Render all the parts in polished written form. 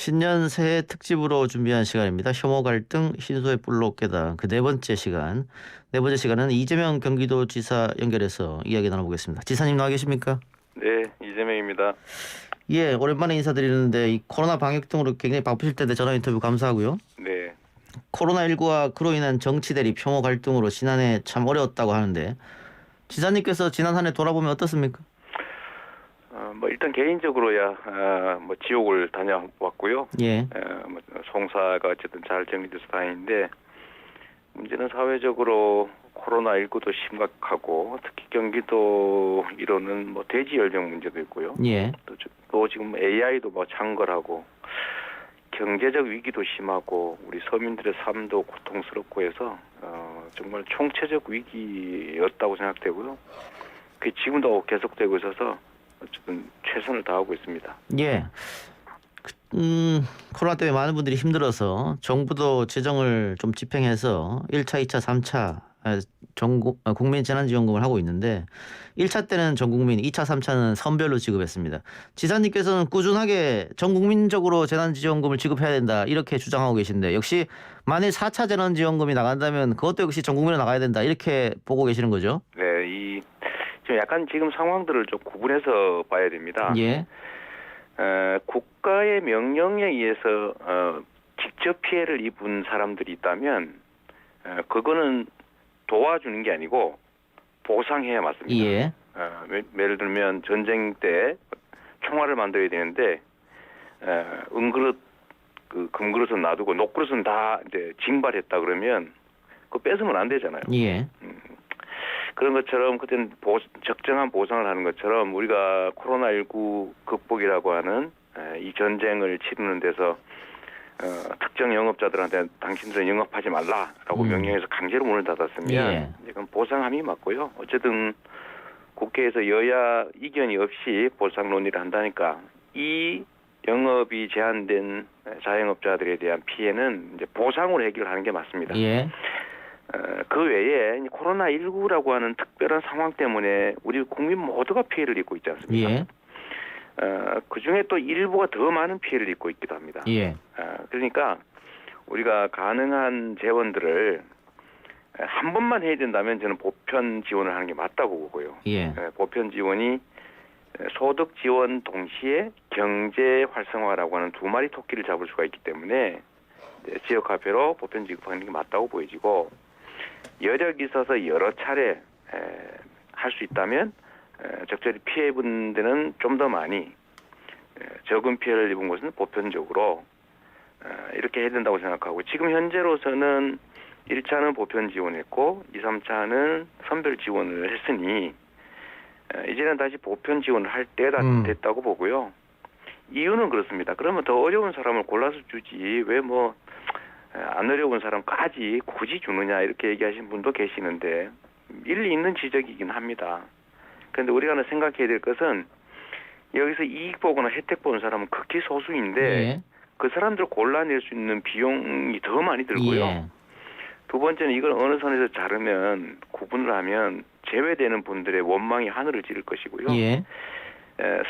신년 새해 특집으로 준비한 시간입니다. 혐오 갈등 신소의 뿔로 깨다 그 네 번째 시간. 네 번째 시간은 이재명 경기도지사 연결해서 이야기 나눠보겠습니다. 지사님 나와 계십니까? 네, 이재명입니다. 예, 오랜만에 인사드리는데 이 코로나 방역 등으로 굉장히 바쁘실 텐데 전화 인터뷰 감사하고요. 네, 코로나19와 그로 인한 정치 대립, 혐오 갈등으로 지난해 참 어려웠다고 하는데 지사님께서 지난 한 해 돌아보면 어떻습니까? 뭐 일단 개인적으로야 뭐 지옥을 다녀왔고요. 예, 뭐 송사가 어쨌든 잘 정리돼서 다행인데 문제는 사회적으로 코로나19도 심각하고 특히 경기도 이로는 뭐 대지 열병 문제도 있고요. 예, 또 지금 AI도 뭐 창궐하고 경제적 위기도 심하고 우리 서민들의 삶도 고통스럽고 해서 정말 총체적 위기였다고 생각되고요. 그게 지금도 계속되고 있어서 어쨌든 최선을 다하고 있습니다. 예. 코로나 때문에 많은 분들이 힘들어서 정부도 재정을 좀 집행해서 1차, 2차, 3차 국민 재난지원금을 하고 있는데 1차 때는 전 국민, 2차, 3차는 선별로 지급했습니다. 지사님께서는 꾸준하게 전 국민적으로 재난지원금을 지급해야 된다 이렇게 주장하고 계신데 역시 만일 4차 재난지원금이 나간다면 그것도 역시 전 국민으로 나가야 된다 이렇게 보고 계시는 거죠? 네, 지금 약간 지금 상황들을 좀 구분해서 봐야 됩니다. 예, 국가의 명령에 의해서 직접 피해를 입은 사람들이 있다면 그거는 도와주는 게 아니고 보상해야 맞습니다. 예, 예를 들면 전쟁 때 총알을 만들어야 되는데 은그릇 그 금그릇은 놔두고 녹그릇은 다 이제 징발했다 그러면 그거 뺏으면 안 되잖아요. 예, 그런 것처럼 그때는 적정한 보상을 하는 것처럼 우리가 코로나19 극복이라고 하는 이 전쟁을 치르는 데서 특정 영업자들한테 당신들은 영업하지 말라라고 명령해서 강제로 문을 닫았으면 예. 이건 보상함이 맞고요. 어쨌든 국회에서 여야 이견이 없이 보상 논의를 한다니까 이 영업이 제한된 자영업자들에 대한 피해는 이제 보상으로 해결하는 게 맞습니다. 예, 그 외에 코로나19라고 하는 특별한 상황 때문에 우리 국민 모두가 피해를 입고 있지 않습니까? 예, 그 중에 또 일부가 더 많은 피해를 입고 있기도 합니다. 예, 그러니까 우리가 가능한 재원들을 한 번만 해야 된다면 저는 보편 지원을 하는 게 맞다고 보고요. 예, 보편 지원이 소득 지원 동시에 경제 활성화라고 하는 두 마리 토끼를 잡을 수가 있기 때문에 지역화폐로 보편 지급하는 게 맞다고 보여지고 여력이 있어서 여러 차례 할 수 있다면 적절히 피해 입은 데는 좀 더 많이 적은 피해를 입은 곳은 보편적으로 이렇게 해야 된다고 생각하고 지금 현재로서는 1차는 보편 지원했고 2, 3차는 선별 지원을 했으니 이제는 다시 보편 지원을 할 때가 됐다고 보고요. 이유는 그렇습니다. 그러면 더 어려운 사람을 골라서 주지 왜 뭐 안 어려운 사람까지 굳이 주느냐 이렇게 얘기하시는 분도 계시는데 일리 있는 지적이긴 합니다. 그런데 우리가 하나 생각해야 될 것은 여기서 이익 보거나 혜택 보는 사람은 극히 소수인데 예. 그 사람들 골라낼 수 있는 비용이 더 많이 들고요. 예. 두 번째는 이걸 어느 선에서 자르면 구분을 하면 제외되는 분들의 원망이 하늘을 찌를 것이고요. 예.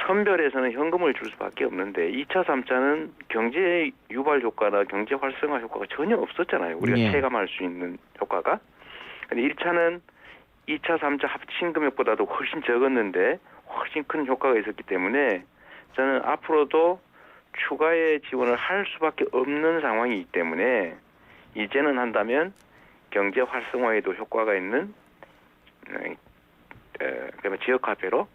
선별에서는 현금을 줄 수밖에 없는데 2차, 3차는 경제 유발 효과나 경제 활성화 효과가 전혀 없었잖아요. 우리가 예. 체감할 수 있는 효과가. 근데 1차는 2차, 3차 합친 금액보다도 훨씬 적었는데 훨씬 큰 효과가 있었기 때문에 저는 앞으로도 추가의 지원을 할 수밖에 없는 상황이기 때문에 이제는 한다면 경제 활성화에도 효과가 있는 지역화폐로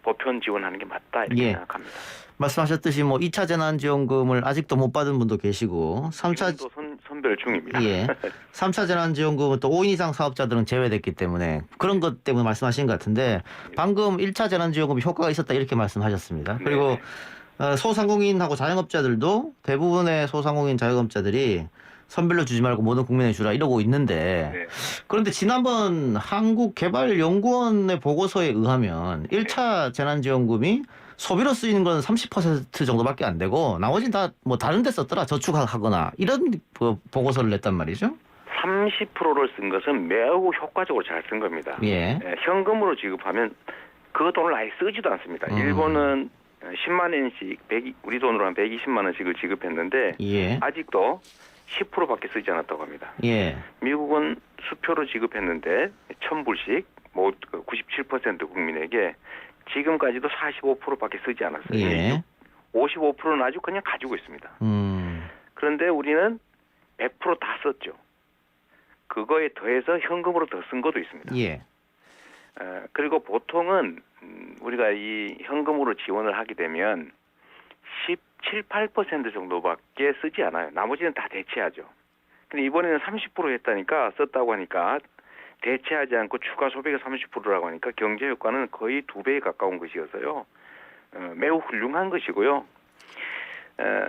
보편 지원하는 게 맞다 이렇게 예. 생각합니다. 말씀하셨듯이 뭐 2차 재난지원금을 아직도 못 받은 분도 계시고 3차 지금도 선별 중입니다. 예. 3차 재난지원금은 또 5인 이상 사업자들은 제외됐기 때문에 그런 것 때문에 말씀하신 것 같은데 방금 1차 재난지원금이 효과가 있었다 이렇게 말씀하셨습니다. 그리고 소상공인하고 자영업자들도 대부분의 소상공인 자영업자들이 선별로 주지 말고 모든 국민에 주라 이러고 있는데 네. 그런데 지난번 한국개발연구원의 보고서에 의하면 1차 재난지원금이 소비로 쓰이는 건 30% 정도밖에 안 되고 나머지는 다 뭐 다른 데 썼더라 저축하거나 이런 보고서를 냈단 말이죠. 30%를 쓴 것은 매우 효과적으로 잘 쓴 겁니다. 예. 현금으로 지급하면 그 돈을 아예 쓰지도 않습니다. 일본은 10만 원씩 우리 돈으로 한 120만 원씩을 지급했는데 예. 아직도 10%밖에 쓰지 않았다고 합니다. 예. 미국은 수표로 지급했는데 1,000불씩 뭐 97% 국민에게 지금까지도 45%밖에 쓰지 않았어요. 예. 55%는 아주 그냥 가지고 있습니다. 음. 그런데 우리는 100% 다 썼죠. 그거에 더해서 현금으로 더 쓴 것도 있습니다. 예. 그리고 보통은 우리가 이 현금으로 지원을 하게 되면 17, 8% 정도밖에 쓰지 않아요. 나머지는 다 대체하죠. 근데 이번에는 30% 했다니까 썼다고 하니까 대체하지 않고 추가 소비가 30%라고 하니까 경제 효과는 거의 2배에 가까운 것이어서요. 매우 훌륭한 것이고요.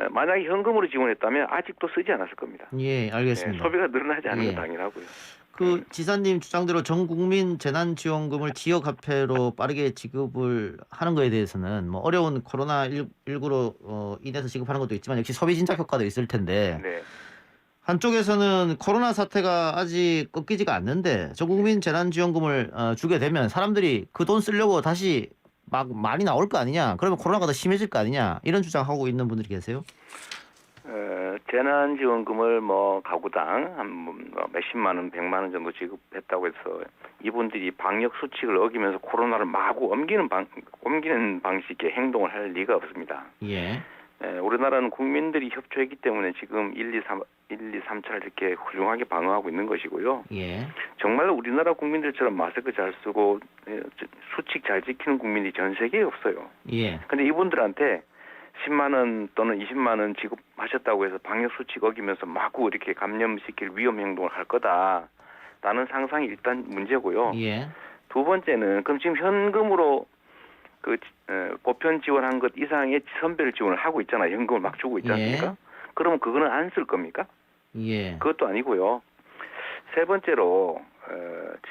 만약에 현금으로 지원했다면 아직도 쓰지 않았을 겁니다. 예, 알겠습니다. 소비가 늘어나지 않는 예. 건 당연하고요. 그 지사님 주장대로 전 국민 재난지원금을 지역 화폐로 빠르게 지급을 하는 거에 대해서는 뭐 어려운 코로나19로 인해서 지급하는 것도 있지만 역시 소비 진작 효과도 있을 텐데 네. 한쪽에서는 코로나 사태가 아직 꺾이지가 않는데 전 국민 재난지원금을 주게 되면 사람들이 그 돈 쓰려고 다시 막 많이 나올 거 아니냐, 그러면 코로나가 더 심해질 거 아니냐, 이런 주장하고 있는 분들이 계세요. 재난지원금을 뭐 가구당 한 몇십만 원, 100만 원 정도 지급했다고 해서 이분들이 방역 수칙을 어기면서 코로나를 마구 옮기는 방식의 행동을 할 리가 없습니다. 예. 우리나라는 국민들이 협조했기 때문에 지금 1, 2, 3차를 이렇게 훌륭하게 방어하고 있는 것이고요. 예. 정말로 우리나라 국민들처럼 마스크 잘 쓰고 수칙 잘 지키는 국민이 전 세계에 없어요. 예. 근데 이분들한테 10만 원 또는 20만 원 지급하셨다고 해서 방역 수칙 어기면서 마구 이렇게 감염시킬 위험 행동을 할 거다라는 상상이 일단 문제고요. 예. 두 번째는 그럼 지금 현금으로 그 보편 지원한 것 이상의 선별 지원을 하고 있잖아요. 현금을 막 주고 있지 않습니까? 예. 그러면 그거는 안 쓸 겁니까? 예. 그것도 아니고요. 세 번째로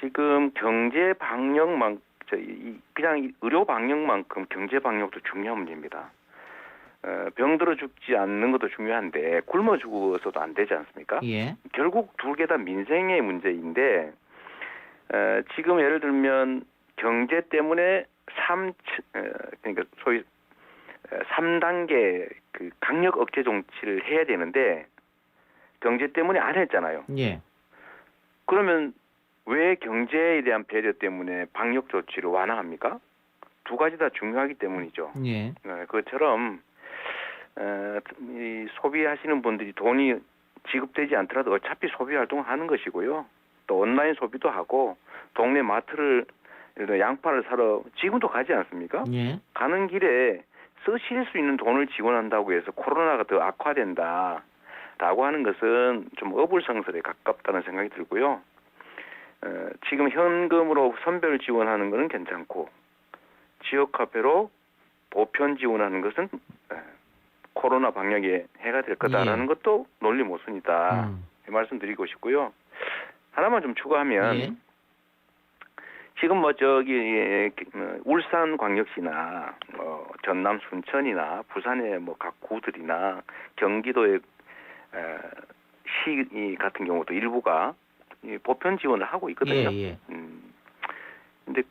지금 경제 방역만 그냥 의료 방역만큼 경제 방역도 중요한 문제입니다. 병들어 죽지 않는 것도 중요한데 굶어 죽어서도 안 되지 않습니까? 예. 결국 두 개 다 민생의 문제인데 지금 예를 들면 경제 때문에 그러니까 소위 3단계 그 강력 억제 정치를 해야 되는데 경제 때문에 안 했잖아요. 예. 그러면 왜 경제에 대한 배려 때문에 방역 조치를 완화합니까? 두 가지 다 중요하기 때문이죠. 예. 그것처럼 이 소비하시는 분들이 돈이 지급되지 않더라도 어차피 소비 활동을 하는 것이고요. 또 온라인 소비도 하고 동네 마트를 예를 들어 양파를 사러 지금도 가지 않습니까? 예. 가는 길에 쓰실 수 있는 돈을 지원한다고 해서 코로나가 더 악화된다라고 하는 것은 좀 어불성설에 가깝다는 생각이 들고요. 지금 현금으로 선별 지원하는 것은 괜찮고 지역화폐로 보편 지원하는 것은 코로나 방역에 해가 될 거다라는 것도 논리 모순이다. 이 말씀드리고 싶고요. 하나만 좀 추가하면 예. 지금 뭐 저기 울산광역시나 전남 순천이나 부산의 뭐 각 구들이나 경기도의 시 같은 경우도 일부가 보편 지원을 하고 있거든요. 예. 예. 근데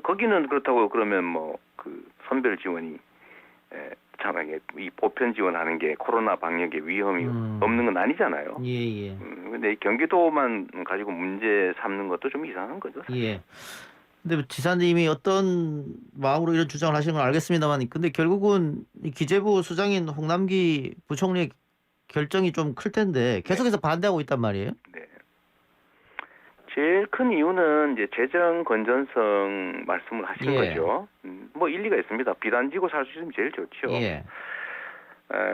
거기는 그렇다고 그러면 뭐 그 선별 지원이 참하게 이 보편 지원하는 게 코로나 방역에 위험이 없는 건 아니잖아요. 예. 예. 근데 경기도만 가지고 문제 삼는 것도 좀 이상한 거죠. 사실. 예. 근데 지사님이 어떤 마음으로 이런 주장을 하시는 건 알겠습니다만, 근데 결국은 이 기재부 수장인 홍남기 부총리의 결정이 좀 클 텐데 계속해서 반대하고 있단 말이에요. 네. 제일 큰 이유는 이제 재정 건전성 말씀을 하신 예. 거죠. 뭐 일리가 있습니다. 비단지고 살 수 있으면 제일 좋죠. 예.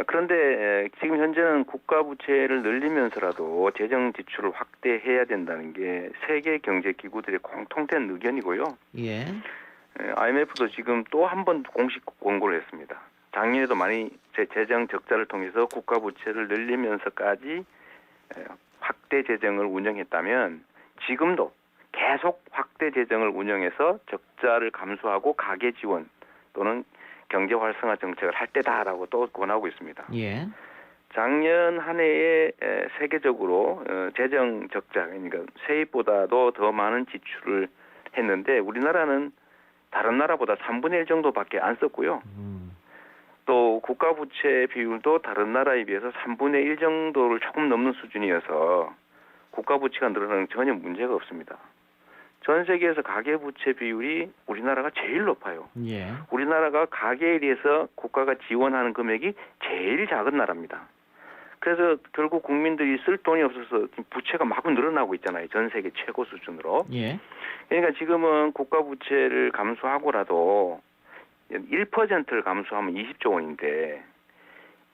그런데 지금 현재는 국가 부채를 늘리면서라도 재정 지출을 확대해야 된다는 게 세계 경제 기구들의 공통된 의견이고요. 예. IMF도 지금 또 한 번 공식 권고를 했습니다. 작년에도 많이 재정 적자를 통해서 국가 부채를 늘리면서까지 확대 재정을 운영했다면 지금도 계속 확대 재정을 운영해서 적자를 감수하고 가계 지원 또는 경제 활성화 정책을 할 때다라고 또 권하고 있습니다. 예. 작년 한 해에 세계적으로 재정 적자, 그러니까 세입보다도 더 많은 지출을 했는데 우리나라는 다른 나라보다 3분의 1 정도밖에 안 썼고요. 또 국가 부채 비율도 다른 나라에 비해서 3분의 1 정도를 조금 넘는 수준이어서 국가 부채가 늘어나는 전혀 문제가 없습니다. 전 세계에서 가계 부채 비율이 우리나라가 제일 높아요. 예. 우리나라가 가계에 대해서 국가가 지원하는 금액이 제일 작은 나라입니다. 그래서 결국 국민들이 쓸 돈이 없어서 지금 부채가 마구 늘어나고 있잖아요. 전 세계 최고 수준으로. 예. 그러니까 지금은 국가 부채를 감수하고라도 1%를 감수하면 20조 원인데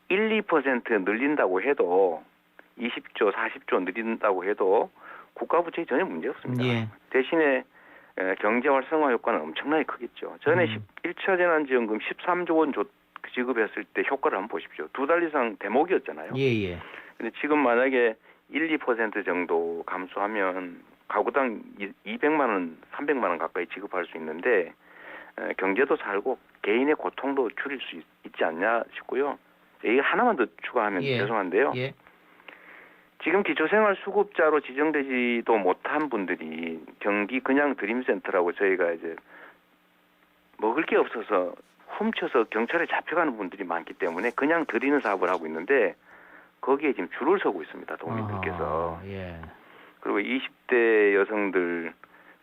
1, 2% 늘린다고 해도 20조, 40조 늘린다고 해도 국가 부채에 전혀 문제 없습니다. 예. 대신에 경제 활성화 효과는 엄청나게 크겠죠. 전에 1차 재난지원금 13조 원 지급했을 때 효과를 한번 보십시오. 2달 이상 대목이었잖아요. 예. 근데 지금 만약에 1, 2% 정도 감소하면 가구당 200만 원, 300만 원 가까이 지급할 수 있는데 경제도 살고 개인의 고통도 줄일 수 있지 않냐 싶고요. 이 하나만 더 추가하면 예. 죄송한데요. 예. 지금 기초생활수급자로 지정되지도 못한 분들이 경기 그냥 드림센터라고 저희가 이제 먹을 게 없어서 훔쳐서 경찰에 잡혀가는 분들이 많기 때문에 그냥 드리는 사업을 하고 있는데 거기에 지금 줄을 서고 있습니다. 도민들께서. 예. 그리고 20대 여성들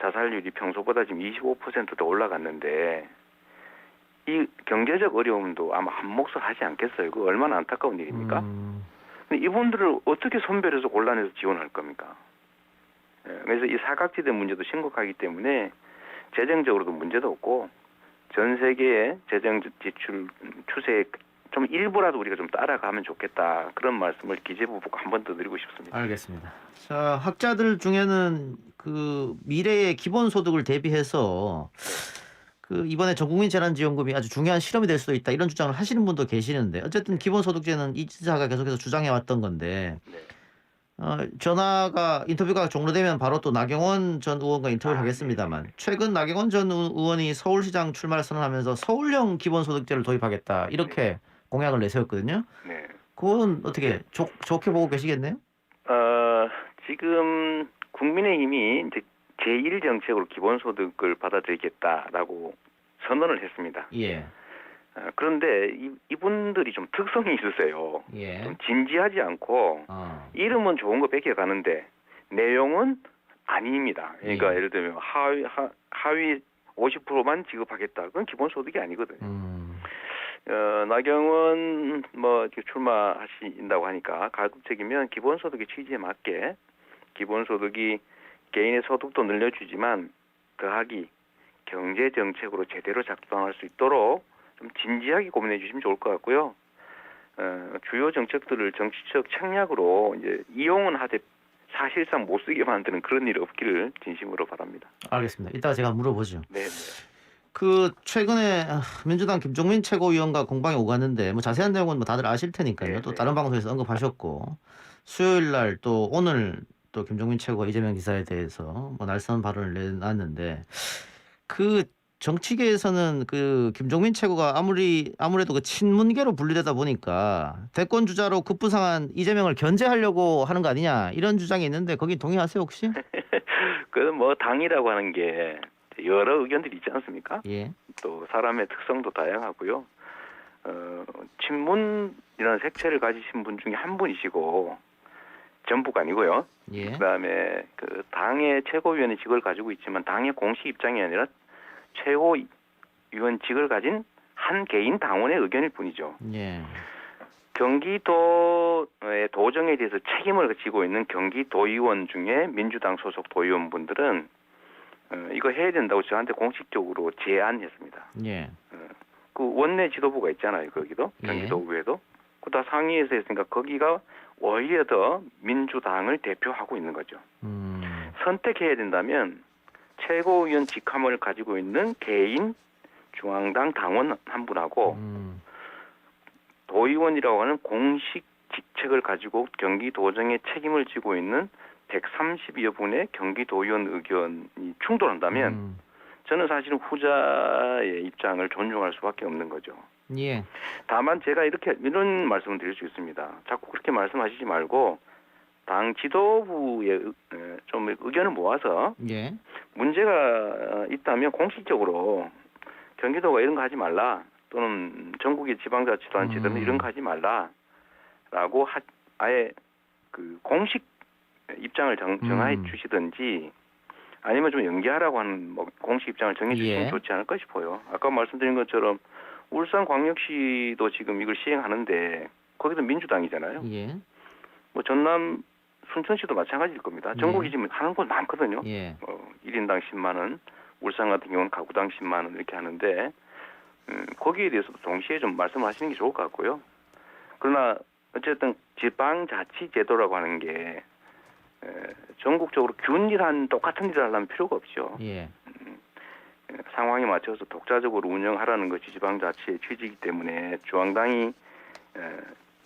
자살률이 평소보다 지금 25%더 올라갔는데 이 경제적 어려움도 아마 한 몫을 하지 않겠어요. 그 얼마나 안타까운 일입니까? 근데 이분들을 어떻게 선별해서 골라내서 지원할 겁니까? 그래서 이 사각지대 문제도 심각하기 때문에 재정적으로도 문제도 없고 전 세계의 재정 지출 추세에 좀 일부라도 우리가 좀 따라가면 좋겠다. 그런 말씀을 기재부 보고 한 번 더 드리고 싶습니다. 알겠습니다. 자, 학자들 중에는 그 미래의 기본소득을 대비해서 그 이번에 전국민 재난지원금이 아주 중요한 실험이 될 수도 있다 이런 주장을 하시는 분도 계시는데 어쨌든 기본소득제는 이 지사가 계속해서 주장해 왔던 건데 네. 인터뷰가 종료되면 바로 또 나경원 전 의원과 인터뷰를 하겠습니다만 최근 나경원 전 의원이 서울시장 출마를 선언하면서 서울형 기본소득제를 도입하겠다 이렇게 공약을 내세웠거든요. 네. 그건 어떻게 좋게 보고 계시겠네요? 지금 국민의힘이 이제 제1정책으로 기본소득을 받아들이겠다라고 선언을 했습니다. 예. 그런데 이분들이 좀 특성이 있으세요. 예. 좀 진지하지 않고 이름은 좋은 거 베껴가는데 내용은 아닙니다. 그러니까 예를 들면 하위 50%만 지급하겠다. 그건 기본소득이 아니거든요. 나경원 출마하신다고 하니까 가급적이면 기본소득의 취지에 맞게 기본소득이 개인의 소득도 늘려주지만 더하기 경제정책으로 제대로 작동할 수 있도록 좀 진지하게 고민해 주시면 좋을 것 같고요. 주요 정책들을 정치적 책략으로 이제 이용은 하되 사실상 못 쓰게 만드는 그런 일이 없기를 진심으로 바랍니다. 알겠습니다. 이따가 제가 물어보죠. 네. 그 최근에 민주당 김종민 최고위원과 공방이 오갔는데 뭐 자세한 내용은 뭐 다들 아실 테니까요. 또 다른 방송에서 언급하셨고 수요일 날 또 오늘 또 김종민 최고가 이재명 지사에 대해서 뭐 날선 발언을 내놨는데 그 정치계에서는 그 김종민 최고가 아무래도 그 친문계로 분류되다 보니까 대권 주자로 급부상한 이재명을 견제하려고 하는 거 아니냐 이런 주장이 있는데 거기 동의하세요 혹시? 그건 뭐 당이라고 하는 게 여러 의견들이 있지 않습니까? 예. 또 사람의 특성도 다양하고요. 친문이라는 색채를 가지신 분 중에 한 분이시고 전부가 아니고요. 예. 그다음에 그 당의 최고위원의 직을 가지고 있지만 당의 공식 입장이 아니라 최고위원직을 가진 한 개인 당원의 의견일 뿐이죠. 예. 경기도의 도정에 대해서 책임을 지고 있는 경기도의원 중에 민주당 소속 도의원분들은 이거 해야 된다고 저한테 공식적으로 제안했습니다. 예. 그 원내 지도부가 있잖아요. 거기도 경기도의회도 그 다 상위에서 했으니까 거기가 오히려 더 민주당을 대표하고 있는 거죠. 선택해야 된다면 최고위원 직함을 가지고 있는 개인 중앙당 당원 한 분하고 도의원이라고 하는 공식 직책을 가지고 경기도정의 책임을 지고 있는 130여 분의 경기도의원 의견이 충돌한다면 저는 사실은 후자의 입장을 존중할 수밖에 없는 거죠. 예. 다만 제가 이런 말씀을 드릴 수 있습니다. 자꾸 그렇게 말씀하시지 말고 당 지도부의 좀 의견을 모아서 문제가 있다면 공식적으로 경기도가 이런 거 하지 말라. 또는 전국의 지방자치단체들은 이런 거 하지 말라라고 아예 그 공식 입장을 정해 주시든지 아니면 좀 연기하라고 하는 뭐 공식 입장을 정해 주시면 예. 좋지 않을까 싶어요. 아까 말씀드린 것처럼 울산광역시도 지금 이걸 시행하는데 거기도 민주당이잖아요. 예. 뭐 전남 순천시도 마찬가지일 겁니다. 전국이 지금 하는 곳 많거든요. 예. 1인당 10만 원, 울산 같은 경우는 가구당 10만 원 이렇게 하는데 거기에 대해서도 동시에 좀 말씀하시는 게 좋을 것 같고요. 그러나 어쨌든 지방자치제도라고 하는 게 전국적으로 균일한 똑같은 일을 하려면 필요가 없죠. 예. 상황에 맞춰서 독자적으로 운영하라는 것이 지방자치의 취지이기 때문에 중앙당이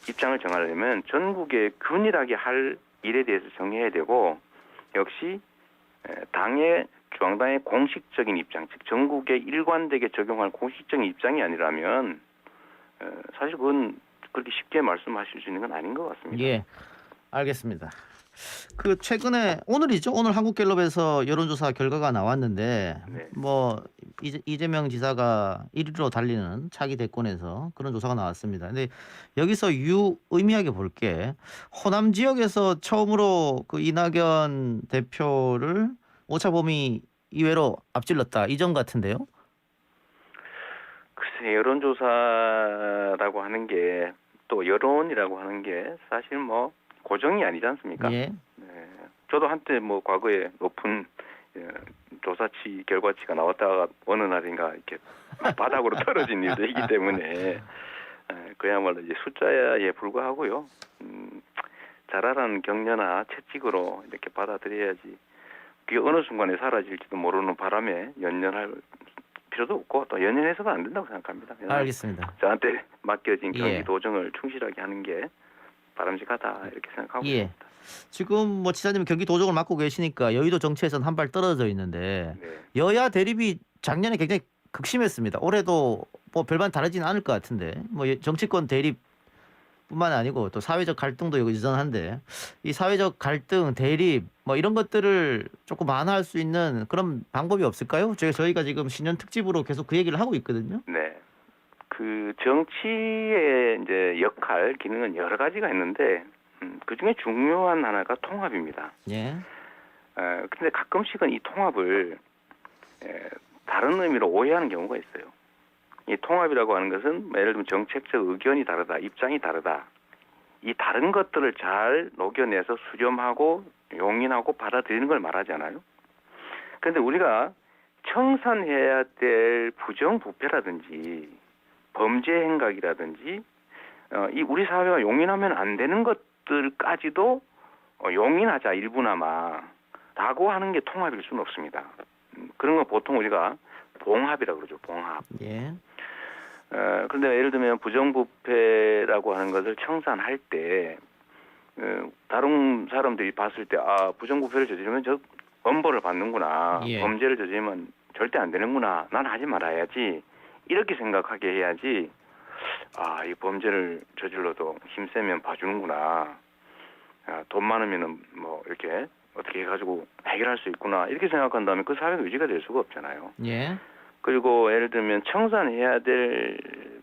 입장을 정하려면 전국에 균일하게 할 일에 대해서 정해야 되고 역시 중앙당의 공식적인 입장, 즉 전국에 일관되게 적용할 공식적인 입장이 아니라면 사실 그건 그렇게 쉽게 말씀하실 수 있는 건 아닌 것 같습니다. 예. 알겠습니다. 그 최근에 오늘이죠. 오늘 한국갤럽에서 여론조사 결과가 나왔는데 네. 뭐 이재명 지사가 1위로 달리는 차기 대권에서 그런 조사가 나왔습니다. 근데 여기서 유의미하게 볼 게 호남 지역에서 처음으로 그 이낙연 대표를 오차범위 이외로 앞질렀다. 이점 같은데요. 글쎄 여론조사라고 하는 게 또 여론이라고 하는 게 사실 뭐 고정이 아니지 않습니까? 예. 네. 저도 한때 뭐 과거에 높은 조사치 결과치가 나왔다가 어느 날인가 이렇게 바닥으로 떨어진 일도 있기 때문에 그야말로 이제 숫자에 불과하고요. 잘하라는 격려나 채찍으로 이렇게 받아들여야지. 그게 어느 순간에 사라질지도 모르는 바람에 연연할 필요도 없고 또 연연해서도 안 된다고 생각합니다. 알겠습니다. 저한테 맡겨진 경기 예. 도정을 충실하게 하는 게 바람직하다 이렇게 생각하고 예. 있습니다. 지금 뭐 지사님 경기 도정을 맡고 계시니까 여의도 정치에서는 한 발 떨어져 있는데 네. 여야 대립이 작년에 굉장히 극심했습니다. 올해도 뭐 별반 다르지는 않을 것 같은데 뭐 정치권 대립뿐만 아니고 또 사회적 갈등도 여전한데 이 사회적 갈등, 대립 뭐 이런 것들을 조금 완화할 수 있는 그런 방법이 없을까요? 저희가 지금 신년 특집으로 계속 그 얘기를 하고 있거든요. 네. 그 정치의 이제 역할, 기능은 여러 가지가 있는데 그 중에 중요한 하나가 통합입니다. 예. 근데 가끔씩은 이 통합을 다른 의미로 오해하는 경우가 있어요. 이 통합이라고 하는 것은 예를 들면 정책적 의견이 다르다, 입장이 다르다. 이 다른 것들을 잘 녹여내서 수렴하고 용인하고 받아들이는 걸 말하잖아요. 그런데 우리가 청산해야 될 부정부패라든지 범죄 행각이라든지 이 우리 사회가 용인하면 안 되는 것들까지도 용인하자 일부나마 라고 하는 게 통합일 수는 없습니다. 그런 건 보통 우리가 봉합이라고 그러죠. 봉합. 예. 그런데 예를 들면 부정부패라고 하는 것을 청산할 때 다른 사람들이 봤을 때 부정부패를 저지르면 저 엄벌을 받는구나. 예. 범죄를 저지르면 절대 안 되는구나. 난 하지 말아야지. 이렇게 생각하게 해야지. 이 범죄를 저질러도 힘세면 봐주는구나. 돈 많으면은 뭐 이렇게 어떻게 해가지고 해결할 수 있구나. 이렇게 생각한다면 그 사회가 유지가 될 수가 없잖아요. 예. 그리고 예를 들면 청산해야 될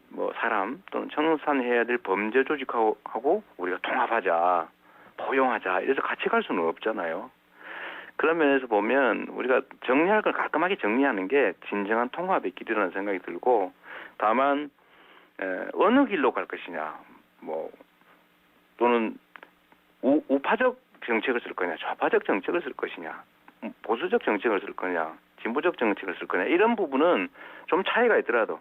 뭐 사람 또는 청산해야 될 범죄 조직하고 우리가 통합하자, 포용하자 이래서 같이 갈 수는 없잖아요. 그런 면에서 보면 우리가 정리할 걸 깔끔하게 정리하는 게 진정한 통합의 길이라는 생각이 들고 다만 어느 길로 갈 것이냐 뭐 또는 우파적 정책을 쓸 거냐 좌파적 정책을 쓸 것이냐 보수적 정책을 쓸 거냐 진보적 정책을 쓸 거냐 이런 부분은 좀 차이가 있더라도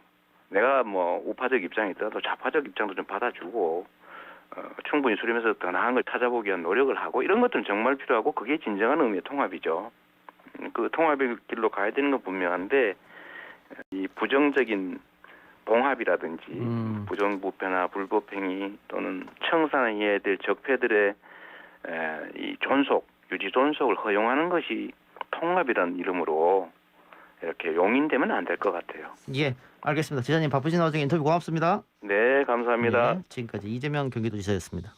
내가 뭐 우파적 입장이 있더라도 좌파적 입장도 좀 받아주고 충분히 수렴해서 더 나은 걸 찾아보기 위한 노력을 하고 이런 것들은 정말 필요하고 그게 진정한 의미의 통합이죠. 그 통합의 길로 가야 되는 건 분명한데 이 부정적인 봉합이라든지 부정부패나 불법행위 또는 청산해야 될 적폐들의 이 유지 존속을 허용하는 것이 통합이라는 이름으로 이렇게 용인되면 안 될 것 같아요. 예. 알겠습니다. 지사님 바쁘신 와중에 인터뷰 고맙습니다. 네, 감사합니다. 네, 지금까지 이재명 경기도지사였습니다.